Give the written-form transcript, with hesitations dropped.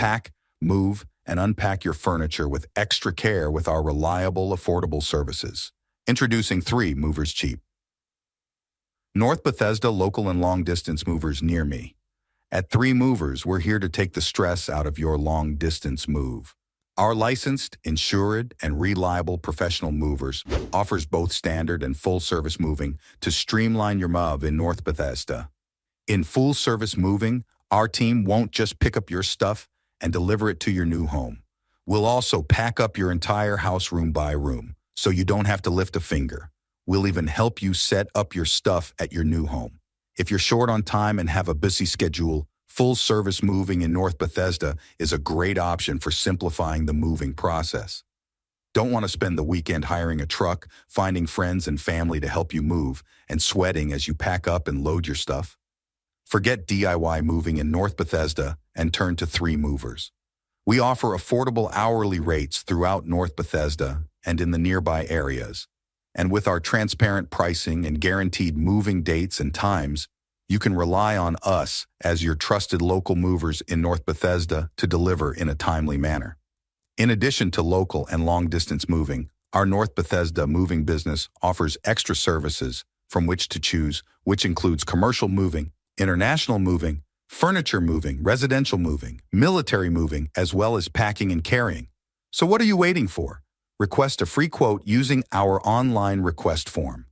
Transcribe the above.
Pack, move, and unpack your furniture with extra care with our reliable, affordable services. Introducing 3 Movers Cheap. North Bethesda local and long-distance movers near me. At 3 Movers, we're here to take the stress out of your long-distance move. Our licensed, insured, and reliable professional movers offers both standard and full-service moving to streamline your move in North Bethesda. In full-service moving, our team won't just pick up your stuff and deliver it to your new home. We'll also pack up your entire house room by room, so you don't have to lift a finger. We'll even help you set up your stuff at your new home. If you're short on time and have a busy schedule, full-service moving in North Bethesda is a great option for simplifying the moving process. Don't want to spend the weekend hiring a truck, finding friends and family to help you move, and sweating as you pack up and load your stuff? Forget DIY moving in North Bethesda and turn to 3 Movers. We offer affordable hourly rates throughout North Bethesda and in the nearby areas. And with our transparent pricing and guaranteed moving dates and times, you can rely on us as your trusted local movers in North Bethesda to deliver in a timely manner. In addition to local and long-distance moving, our North Bethesda moving business offers extra services from which to choose, which includes commercial moving, international moving, furniture moving, residential moving, military moving, as well as packing and carrying. So what are you waiting for? Request a free quote using our online request form.